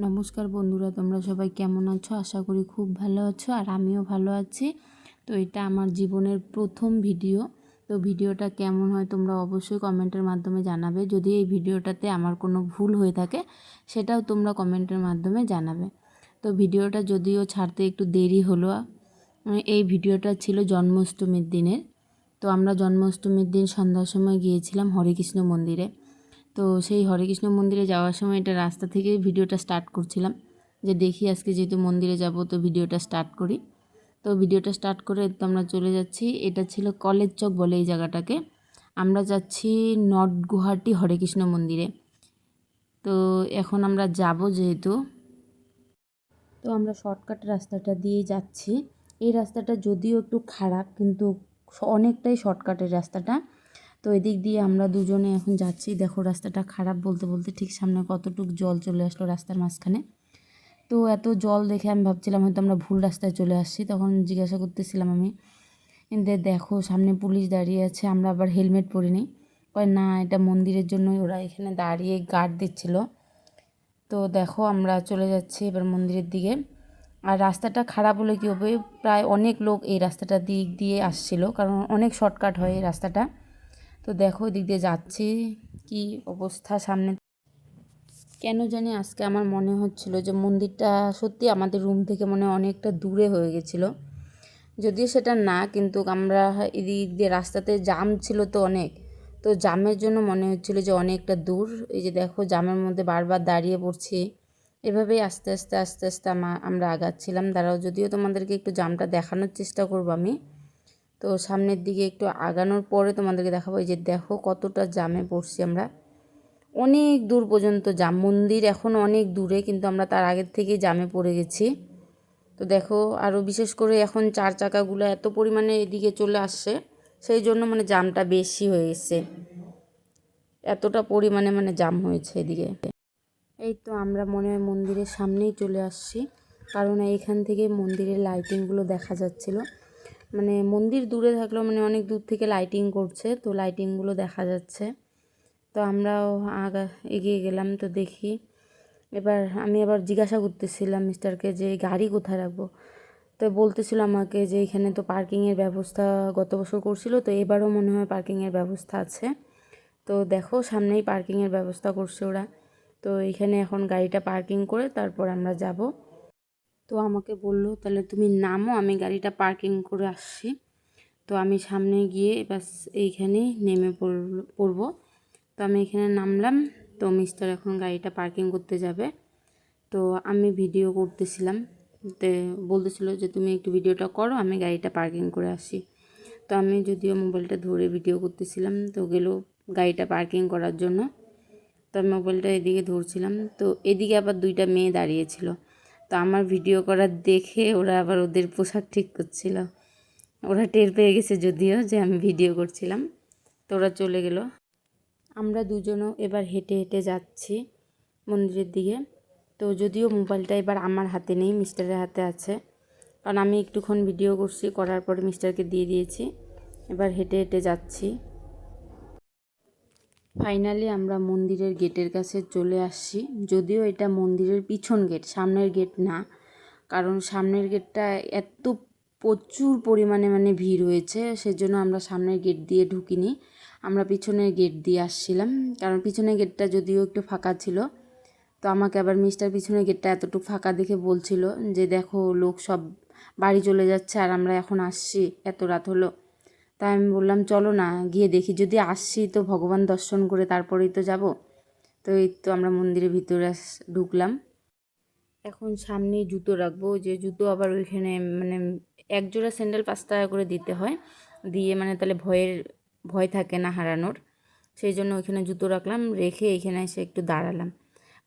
নমস্কার বন্ধুরা, তোমরা সবাই কেমন আছো? আশা করি খুব ভালো আছো, আর আমিও ভালো আছি। তো এটা আমার জীবনের প্রথম ভিডিও। তো ভিডিওটা কেমন হয় তোমরা অবশ্যই কমেন্টের মাধ্যমে জানাবে। যদি এই ভিডিওটাতে আমার কোনো ভুল হয়ে থাকে সেটাও তোমরা কমেন্টের মাধ্যমে জানাবে। তো ভিডিওটা যদিও ছাড়তে একটু দেরি হলো, এই ভিডিওটা ছিল জন্মাষ্টমীর দিনের। তো আমরা জন্মাষ্টমীর দিন সন্ধ্যার সময় গিয়েছিলাম হরেকৃষ্ণ মন্দিরে। তো সেই হরেকৃষ্ণ মন্দিরে যাওয়ার সময় এটা রাস্তা থেকে ভিডিওটা স্টার্ট করছিলাম, যে দেখি আজকে যেহেতু মন্দিরে যাব তো ভিডিওটা স্টার্ট করি। তো ভিডিওটা স্টার্ট করে তো আমরা চলে যাচ্ছি। এটা ছিল কলেজ চক বলে এই জায়গাটাকে। আমরা যাচ্ছি নর্থ গুয়াহাটি হরেকৃষ্ণ মন্দিরে। তো এখন আমরা যাব যেহেতু, তো আমরা শর্টকাট রাস্তাটা দিয়ে যাচ্ছি। এই রাস্তাটা যদিও একটু খারাপ, কিন্তু অনেকটাই শর্টকাটের রাস্তাটা। তো এদিক দিয়ে আমরা দুজনে এখন যাচ্ছি। দেখো রাস্তাটা খারাপ বলতে বলতে ঠিক সামনে কতটুক জল চলে আসলো রাস্তার মাঝখানে। তো এত জল দেখে আমি ভাবছিলাম হয়তো আমরা ভুল রাস্তায় চলে আসছি। তখন জিজ্ঞাসা করতেছিলাম আমি, কিন্তু দেখো সামনে পুলিশ দাঁড়িয়ে আছে, আমরা আবার হেলমেট পরিনি। কয় না, এটা মন্দিরের জন্যই ওরা এখানে দাঁড়িয়ে গার্ড দিচ্ছিল। তো দেখো আমরা চলে যাচ্ছি এবার মন্দিরের দিকে। আর রাস্তাটা খারাপ হলে কী হবে, প্রায় অনেক লোক এই রাস্তাটা দিক দিয়ে আসছিল, কারণ অনেক শর্টকাট হয় এই রাস্তাটা। তো দেখো দিক দিয়ে যাচ্ছি, কি অবস্থা সামনে। কেন জানি আজকে আমার মনে হচ্ছিল যে মন্দিরটা সত্যি আমাদের রুম থেকে মনে অনেকটা দূরে হয়ে গেছিলো। যদিও সেটা না, কিন্তু আমরা এদিক দিয়ে রাস্তাতে জাম ছিল তো অনেক, তো জামের জন্য মনে হচ্ছিল যে অনেকটা দূর। এই যে দেখো জামের মধ্যে বারবার দাঁড়িয়ে পড়ছি। এভাবেই আস্তে আস্তে আস্তে আস্তে আমরা আগাচ্ছিলাম। দাঁড়াও, যদিও তোমাদেরকে একটু জামটা দেখানোর চেষ্টা করবো আমি। তো সামনের দিকে একটু আগানোর পরে তোমাদেরকে দেখাবো। এই যে দেখো কতটা জামে পড়ছি আমরা, অনেক দূর পর্যন্ত জাম। মন্দির এখন অনেক দূরে, কিন্তু আমরা তার আগের থেকেই জামে পড়ে গেছি। তো দেখো আরও বিশেষ করে এখন 4 চাকাগুলো এত পরিমাণে এদিকে চলে আসছে, সেই জন্য জামটা বেশি হয়ে গেছে, এতটা পরিমাণে জাম হয়েছে এদিকে। এই তো আমরা মনে হয় মন্দিরের সামনেই চলে আসছি, কারণ এইখান থেকে মন্দিরের লাইটিংগুলো দেখা যাচ্ছিল। মন্দির দূরে থাকলেও অনেক দূর থেকে লাইটিং করছে, তো লাইটিংগুলো দেখা যাচ্ছে। তো আমরাও এগিয়ে গেলাম। তো দেখি এবার আমি আবার জিজ্ঞাসা করতেছিলাম মিস্টারকে যে গাড়ি কোথায় রাখবো। তো বলতেছিল আমাকে যে এখানে তো পার্কিংয়ের ব্যবস্থা গত বছর করছিল, তো এবারও মনে হয় পার্কিংয়ের ব্যবস্থা আছে। তো দেখো সামনেই পার্কিংয়ের ব্যবস্থা করছে ওরা। তো এখানে এখন গাড়িটা পার্কিং করে তারপর আমরা যাব। তো আমাকে বললো তাহলে তুমি নামো, আমি গাড়িটা পার্কিং করে আসছি। তো আমি সামনে গিয়ে বাস এইখানেই নেমে পড়বো। তো আমি এখানে নামলাম। তো মিস্টার এখন গাড়িটা পার্কিং করতে যাবে। তো আমি ভিডিও করতেছিলাম, তো বলতেছিল যে তুমি একটু ভিডিওটা করো, আমি গাড়িটা পার্কিং করে আসি। তো আমি যদিও মোবাইলটা ধরে ভিডিও করতেছিলাম, তো গেল গাড়িটা পার্কিং করার জন্য। তো আমি মোবাইলটা এদিকে ধরছিলাম, তো এদিকে আবার 2টা মেয়ে দাঁড়িয়েছিল। তো আমার ভিডিও করার দেখে ওরা আবার ওদের পোশাক ঠিক করছিল। ওরা টের পেয়ে গেছে যদিও যে আমি ভিডিও করছিলাম, তো ওরা চলে গেল। আমরা দুজনও এবার হেঁটে হেঁটে যাচ্ছি মন্দিরের দিকে। তো যদিও মোবাইলটা এবার আমার হাতে নেই, মিস্টারের হাতে আছে, কারণ আমি একটুক্ষণ ভিডিও করছি, করার পরে মিস্টারকে দিয়ে দিয়েছি। এবার হেঁটে হেঁটে যাচ্ছি। ফাইনালি আমরা মন্দিরের গেটের কাছে চলে আসছি। যদিও এটা মন্দিরের পিছন গেট, সামনের গেট না, কারণ সামনের গেটটা এত প্রচুর পরিমাণে ভিড় হয়েছে, সেজন্য আমরা সামনের গেট দিয়ে ঢুকিনি, আমরা পিছনের গেট দিয়ে আসছিলাম। কারণ পিছনের গেটটা যদিও একটু ফাঁকা ছিল, তো আমাকে আবার মিস্টার পিছনের গেটটা এতটুকু ফাঁকা দেখে বলছিল যে দেখো লোক সব বাড়ি চলে যাচ্ছে আর আমরা এখন আসছি, এত রাত হলো। তাই আমি বললাম চলো না গিয়ে দেখি, যদি আসছি তো ভগবান দর্শন করে তারপরেই তো যাব। তো এই তো আমরা মন্দিরের ভিতরে ঢুকলাম। এখন সামনেই জুতো রাখবো, যে জুতো আবার ওইখানে এক জোড়া স্যান্ডেল 5 টাকা করে দিতে হয়, দিয়ে তাহলে ভয় থাকে না হারানোর। সেই জন্য ওইখানে জুতো রাখলাম, রেখে এইখানে এসে একটু দাঁড়ালাম,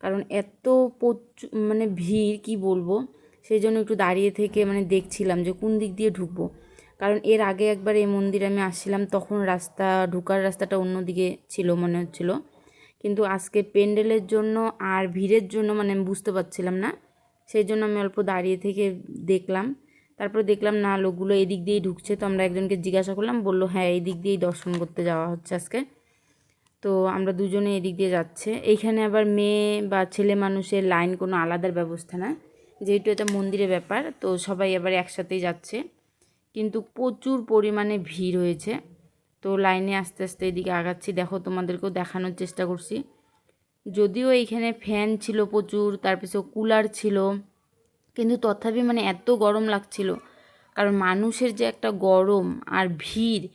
কারণ এত ভিড় কি বলবো। সেই জন্য একটু দাঁড়িয়ে থেকে দেখছিলাম যে কোন দিক দিয়ে ঢুকবো। কারণ এর আগে একবার এই মন্দিরে আমি আসছিলাম, তখন ঢোকার রাস্তাটা অন্যদিকে ছিল মনে হচ্ছিল, কিন্তু আজকে প্যান্ডেলের জন্য আর ভিড়ের জন্য আমি বুঝতে পারছিলাম না। সেই জন্য আমি অল্প দাঁড়িয়ে থেকে দেখলাম। তারপর দেখলাম না লোকগুলো এদিক দিয়েই ঢুকছে। তো আমরা একজনকে জিজ্ঞাসা করলাম, বললো হ্যাঁ এই দিক দিয়েই দর্শন করতে যাওয়া হচ্ছে আজকে। তো আমরা দুজনে এদিক দিয়ে যাচ্ছে। এইখানে আবার মেয়ে বা ছেলে মানুষের লাইন কোনো আলাদার ব্যবস্থা না, যেহেতু এটা মন্দিরের ব্যাপার, তো সবাই আবার একসাথেই যাচ্ছে। কিন্তু প্রচুর পরিমাণে ভিড় হয়েছে, তো লাইনে আস্তে আস্তে এদিকে আগাচ্ছি। দেখো, তোমাদেরকেও দেখানোর চেষ্টা করছি। যদিও এইখানে ফ্যান ছিল প্রচুর, তারপরে কুলার ছিল, কিন্তু তথাপি মানে এত গরম লাগছিল, কারণ মানুষের যে একটা গরম আর ভিড়,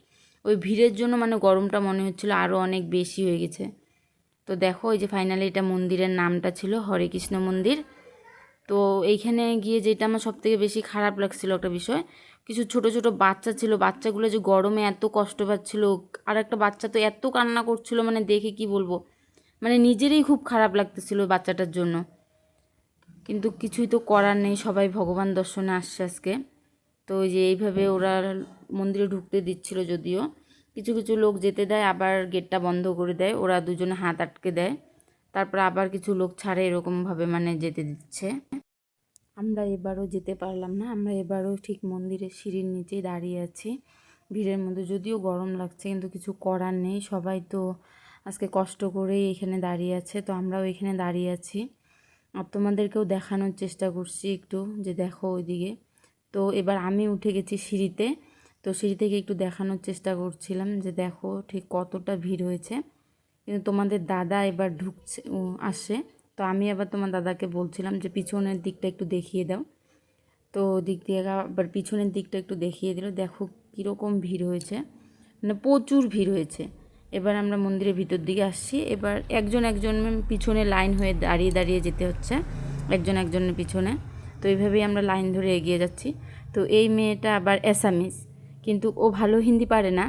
ওই ভিড়ের জন্য মানে গরমটা মনে হচ্ছিল আরও অনেক বেশি হয়ে গেছে। তো দেখো, এই যে ফাইনালি এটা মন্দিরের নামটা ছিল হরে কৃষ্ণ মন্দির। তো এইখানে গিয়ে যেটা আমার সবথেকে বেশি খারাপ লাগছিল একটা বিষয়, কিছু ছোট ছোট বাচ্চা ছিল, বাচ্চাগুলো যে গরমে এত কষ্ট পাচ্ছিল, আর একটা বাচ্চা তো এত কান্না করছিল, মানে দেখে কি বলবো, মানে নিজেরই খুব খারাপ লাগতেছিল বাচ্চাটার জন্য। কিন্তু কিছুই তো করার নেই, সবাই ভগবান দর্শনে আসছে আজকে। তো ওই যে এইভাবে ওরা মন্দিরে ঢুকতে দিচ্ছিল, যদিও কিছু কিছু লোক যেতে দেয়, আবার গেটটা বন্ধ করে দেয়, ওরা দুজনে হাত আটকে দেয়, তারপর আবার কিছু লোক ছাড়ে, এরকমভাবে মানে যেতে দিচ্ছে। আমরা এবারও যেতে পারলাম না, আমরা এবারও ঠিক মন্দিরের সিঁড়ির নিচেই দাঁড়িয়ে আছি ভিড়ের মধ্যে। যদিও গরম লাগছে, কিন্তু কিছু করার নেই, সবাই তো আজকে কষ্ট করেই এখানে দাঁড়িয়ে আছে, তো আমরাও এখানে দাঁড়িয়ে আছি। আর তোমাদেরকেও দেখানোর চেষ্টা করছি একটু, যে দেখো ওইদিকে। তো এবার আমি উঠে গেছি সিঁড়িতে, তো সিঁড়ি থেকে একটু দেখানোর চেষ্টা করছিলাম যে দেখো ঠিক কতটা ভিড় হয়েছে। কিন্তু তোমাদের দাদা এবার ঢুকছে, আসছে। তো আমি আবার তোমার দাদাকে বলছিলাম যে পিছনের দিকটা একটু দেখিয়ে দাও। তো দিক দিয়ে আবার পিছনের দিকটা একটু দেখিয়ে দিল। দেখো কীরকম ভিড় হয়েছে, মানে প্রচুর ভিড় হয়েছে। এবার আমরা মন্দিরের ভিতর দিকে আসছি। এবার একজন একজন পিছনে লাইন হয়ে দাঁড়িয়ে দাঁড়িয়ে যেতে হচ্ছে, একজন একজনের পিছনে। তো এইভাবেই আমরা লাইন ধরে এগিয়ে যাচ্ছি। তো এই মেয়েটা আবার অ্যাসামিস, কিন্তু ও ভালো হিন্দি পারে না।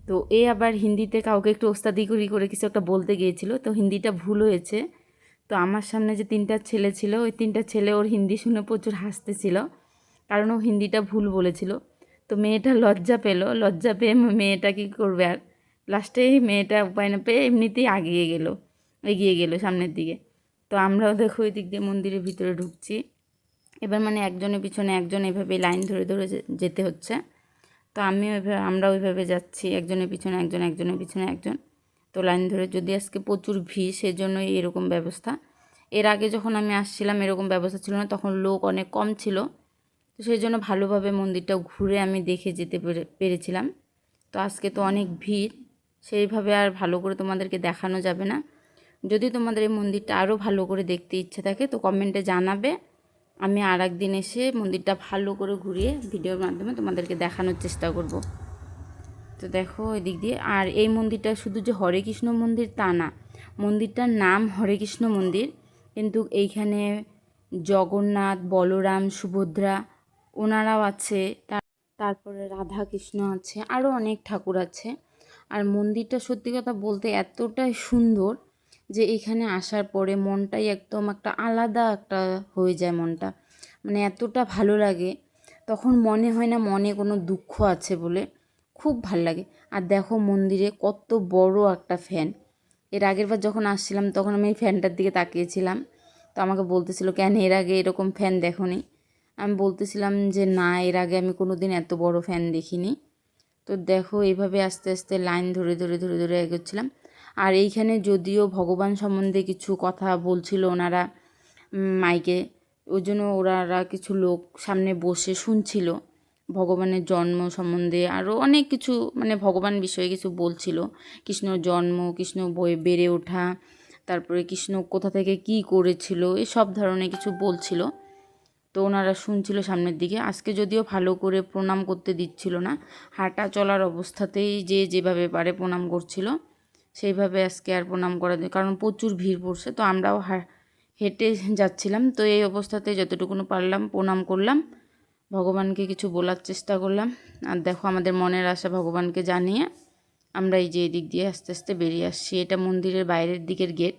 তো এ আবার হিন্দিতে কাউকে একটু ওস্তাদি করে কিছু একটা বলতে গিয়েছিল, তো হিন্দিটা ভুল হয়েছে। তো আমার সামনে যে তিনটা ছেলে ছিল, ওই তিনটা ছেলে ওর হিন্দি শুনে প্রচুর হাসতেছিল, কারণ ও হিন্দিটা ভুল বলেছিল। তো মেয়েটা লজ্জা পেল, লজ্জা পেয়ে মেয়েটা কী করবে আর, লাস্টে মেয়েটা উপায় না পেয়ে এমনিতেই এগিয়ে গেলো সামনের দিকে। তো আমরাও দেখো ওই দিক দিয়ে মন্দিরের ভিতরে ঢুকছি। এবার মানে একজনের পিছনে একজন এভাবে লাইন ধরে ধরে যেতে হচ্ছে। তো আমরা ওইভাবে যাচ্ছি, একজনের পিছনে একজন, একজনের পিছনে একজন। তো লাইন ধরে, যদি আজকে প্রচুর ভিড়, সেজন্যই এরকম ব্যবস্থা। এর আগে যখন আমি আসছিলাম এরকম ব্যবস্থা ছিল না, তখন লোক অনেক কম ছিল, তো সেই জন্য ভালোভাবে মন্দিরটা ঘুরে আমি দেখে যেতে পেরেছিলাম। তো আজকে তো অনেক ভিড়, সেইভাবে আর ভালো করে তোমাদেরকে দেখানো যাবে না। যদি তোমাদের এই মন্দিরটা আরও ভালো করে দেখতে ইচ্ছে থাকে, তো কমেন্টে জানাবে, আমি আর একদিন এসে মন্দিরটা ভালো করে ঘুরিয়ে ভিডিওর মাধ্যমে তোমাদেরকে দেখানোর চেষ্টা করব। তো দেখো এদিক দিয়ে, আর এই মন্দিরটা শুধু যে হরে কৃষ্ণ মন্দির তা না, মন্দিরটার নাম হরে কৃষ্ণ মন্দির, কিন্তু এইখানে জগন্নাথ, বলরাম, সুভদ্রা ওনারাও আছে, তারপরে রাধা কৃষ্ণ আছে, আরও অনেক ঠাকুর আছে। আর মন্দিরটা সত্যি কথা বলতে এতটাই সুন্দর যে এখানে আসার পরে মনটাই একদম একটা আলাদা একটা হয়ে যায় মনটা, মানে এতটা ভালো লাগে, তখন মনে হয় না মনে কোনো দুঃখ আছে বলে, খুব ভাল লাগে। আর দেখো মন্দিরে কত বড় একটা ফ্যান। এর আগের বার যখন আসছিলাম তখন আমি এই ফ্যানটার দিকে তাকিয়েছিলাম, তো আমাকে বলতেছিল কেন এর আগে এরকম ফ্যান দেখোনি। আমি বলতেছিলাম যে না, এর আগে আমি কোনো দিন এত বড় ফ্যান দেখিনি। তো দেখো এইভাবে আস্তে আস্তে লাইন ধরে ধরে ধরে ধরে এগোচ্ছিলাম। আর এইখানে যদিও ভগবান সম্বন্ধে কিছু কথা বলছিল ওনারা মাইকে, ওই জন্য ওনারা কিছু লোক সামনে বসে শুনছিল ভগবানের জন্ম সম্বন্ধে, আরও অনেক কিছু, মানে ভগবান বিষয়ে কিছু বলছিল, কৃষ্ণর জন্ম, কৃষ্ণ বেড়ে ওঠা, তারপরে কৃষ্ণ কোথা থেকে কী করেছিল, এসব ধরনের কিছু বলছিল। তো ওনারা শুনছিল সামনের দিকে। আজকে যদিও ভালো করে প্রণাম করতে দিচ্ছিল না, হাঁটা চলার অবস্থাতেই যে যেভাবে পারে প্রণাম করছিল, সেইভাবে আজকে আর প্রণাম করা যায়, কারণ প্রচুর ভিড় পড়ছে। তো আমরাও হেঁটে যাচ্ছিলাম, তো এই অবস্থাতে যতটুকুনো পারলাম প্রণাম করলাম, ভগবানকে কিছু বলার চেষ্টা করলাম। আর দেখো আমাদের মনের আশা ভগবানকে জানিয়ে আমরা এই যে এদিক দিয়ে আস্তে আস্তে বেরিয়ে আসছি। এটা মন্দিরের বাইরের দিকের গেট।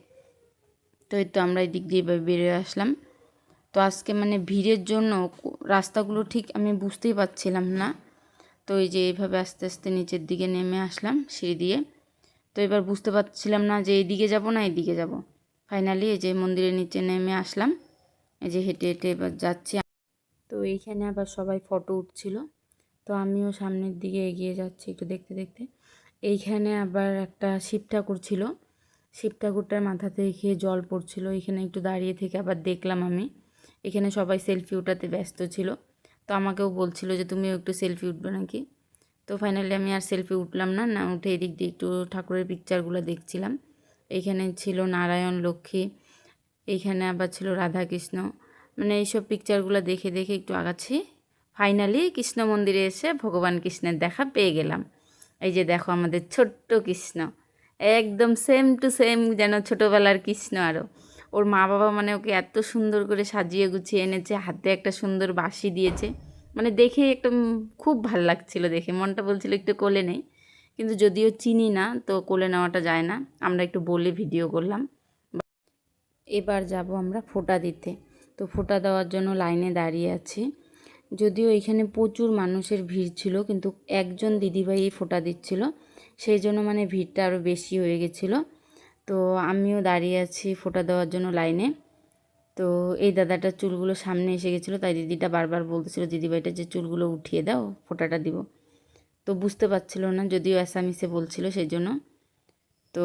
তো এই তো আমরা এই দিক দিয়ে বেরিয়ে আসলাম। তো আজকে মানে ভিড়ের জন্য রাস্তাগুলো ঠিক আমি বুঝতেই পারছিলাম না। তো এই যে এইভাবে আস্তে আস্তে নিচের দিকে নেমে আসলাম সিঁড়ি দিয়ে। তো এবার বুঝতে পারছিলাম না যে এইদিকে যাব না এইদিকে যাব। ফাইনালি এই যে মন্দিরের নিচে নেমে আসলাম, এই যে হেঁটে হেঁটে এবার যাচ্ছি। তো এইখানে আবার সবাই ফটো উঠছিল, তো আমিও সামনের দিকে এগিয়ে যাচ্ছি একটু দেখতে দেখতে। এইখানে আবার একটা শিব ঠাকুর ছিল, শিব ঠাকুরটার মাথা থেকে জল পড়ছিল। এখানে একটু দাঁড়িয়ে থেকে আবার দেখলাম আমি। এখানে সবাই সেলফি ওঠাতে ব্যস্ত ছিল, তো আমাকেও বলছিল যে তুমিও একটু সেলফি উঠবে নাকি। তো ফাইনালি আমি আর সেলফি উঠলাম না, না উঠে এদিক দিয়ে একটু ঠাকুরের পিকচারগুলো দেখছিলাম। এইখানে ছিল নারায়ণ লক্ষ্মী, এইখানে আবার ছিল রাধাকৃষ্ণ, মানে এইসব পিকচারগুলো দেখে দেখে একটু আগাচ্ছি। ফাইনালি কৃষ্ণ মন্দিরে এসে ভগবান কৃষ্ণের দেখা পেয়ে গেলাম। এই যে দেখো আমাদের ছোট্ট কৃষ্ণ, একদম সেম টু সেম যেন ছোটোবেলার কৃষ্ণ। আরও ওর মা বাবা মানে ওকে এত সুন্দর করে সাজিয়ে গুছিয়ে এনেছে, হাতে একটা সুন্দর বাঁশি দিয়েছে, মানে দেখে একটা খুব ভাল লাগছিল দেখে, মনটা বলছিল একটু কোলে নেই, কিন্তু যদিও চিনি না তো কোলে নেওয়াটা যায় না, আমরা একটু বলে ভিডিও করলাম। এবার যাব আমরা ফোঁটা দিতে, তো ফোঁটা দেওয়ার জন্য লাইনে দাঁড়িয়ে আছি। যদিও এখানে প্রচুর মানুষের ভিড় ছিল, কিন্তু একজন দিদিভাই ফোঁটা দিচ্ছিল, সেই জন্য মানে ভিড়টা আরও বেশি হয়ে গেছিলো। তো আমিও দাঁড়িয়ে আছি ফোঁটা দেওয়ার জন্য লাইনে। তো এই দাদাটার চুলগুলো সামনে এসে গেছিলো, তাই দিদিটা বারবার বলতেছিল দিদিভাইটা যে চুলগুলো উঠিয়ে দাও, ফোঁটাটা দিব। তো বুঝতে পারছিল না, যদিও অ্যাসামিসে বলছিল সেই জন্য। তো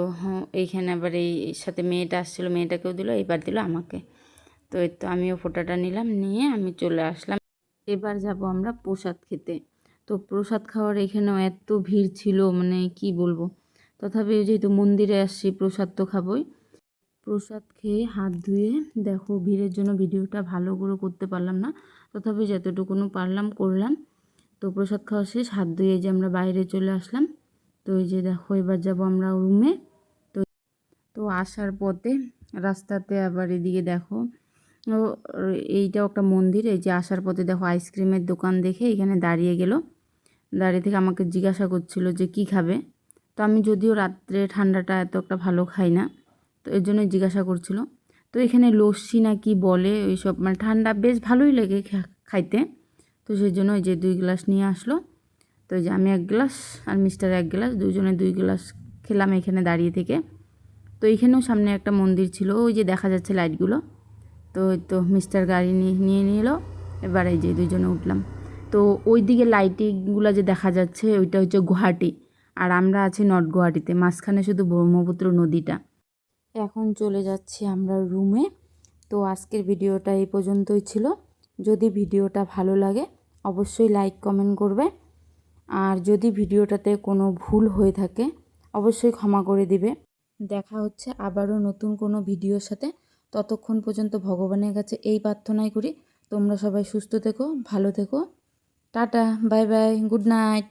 এইখানে আবার এই সাথে মেয়েটা আসছিলো, মেয়েটাকেও দিল, এবার দিল আমাকে। তো এই তো আমিও ফোঁটাটা নিলাম, নিয়ে আমি চলে আসলাম। এবার যাব আমরা প্রসাদ খেতে। তো প্রসাদ খাওয়ার এখানেও এত ভিড় ছিল, মানে কি বলবো। তথাপি যেহেতু মন্দিরে আসছি প্রসাদ তো খাবোই। প্রসাদ খেয়ে হাত ধুয়ে দেখো, ভিড়ের জন্য ভিডিওটা ভালো করে করতে পারলাম না, তথাপি যতটুকুনো পারলাম করলাম। তো প্রসাদ খাওয়া শেষ, হাত ধুয়ে যে আমরা বাইরে চলে আসলাম। তো এই যে দেখো এবার যাব আমরা রুমে। তো তো আসার পথে রাস্তাতে আবার এদিকে দেখো, ও এইটাও একটা মন্দির। এই যে আসার পথে দেখো আইসক্রিমের দোকান দেখে এখানে দাঁড়িয়ে গেল, দাঁড়িয়ে থেকে আমাকে জিজ্ঞাসা করছিল যে কি খাবে। তো আমি যদিও রাত্রে ঠান্ডাটা এত একটা ভালো খাই না, তো এর জন্যই জিজ্ঞাসা করছিল। তো এখানে লস্যি না কি বলে ওইসব, মানে ঠান্ডা বেশ ভালোই লাগে খাইতে। তো সেই জন্য ওই যে 2 গ্লাস নিয়ে আসলো। তো এই যে আমি 1 গ্লাস আর মিস্টার 1 গ্লাস, দুজনে 2 গ্লাস খেলাম এখানে দাঁড়িয়ে থেকে। তো এইখানেও সামনে একটা মন্দির ছিল, ওই যে দেখা যাচ্ছে লাইটগুলো। তো ওই তো মিস্টার গাড়ি নিয়ে নিল, এবার এই যে দুজনে উঠলাম। তো ওই দিকে লাইটিংগুলো যে দেখা যাচ্ছে ওইটা হচ্ছে গুয়াহাটি, আর আমরা আছি নর্থ গুয়াহাটিতে, মাঝখানে শুধু ব্রহ্মপুত্র নদীটা। এখন চলে যাচ্ছি আমরা রুমে। তো আজকের ভিডিওটা এই পর্যন্তই ছিল। যদি ভিডিওটা ভালো লাগে অবশ্যই লাইক কমেন্ট করবে, আর যদি ভিডিওটাতে কোনো ভুল হয়ে থাকে অবশ্যই ক্ষমা করে দিবে। দেখা হচ্ছে আবারও নতুন কোনো ভিডিওর সাথে। ততক্ষণ পর্যন্ত ভগবানের কাছে এই প্রার্থনাই করি তোমরা সবাই সুস্থ থেকো, ভালো থেকো। Tata, bye bye, good night.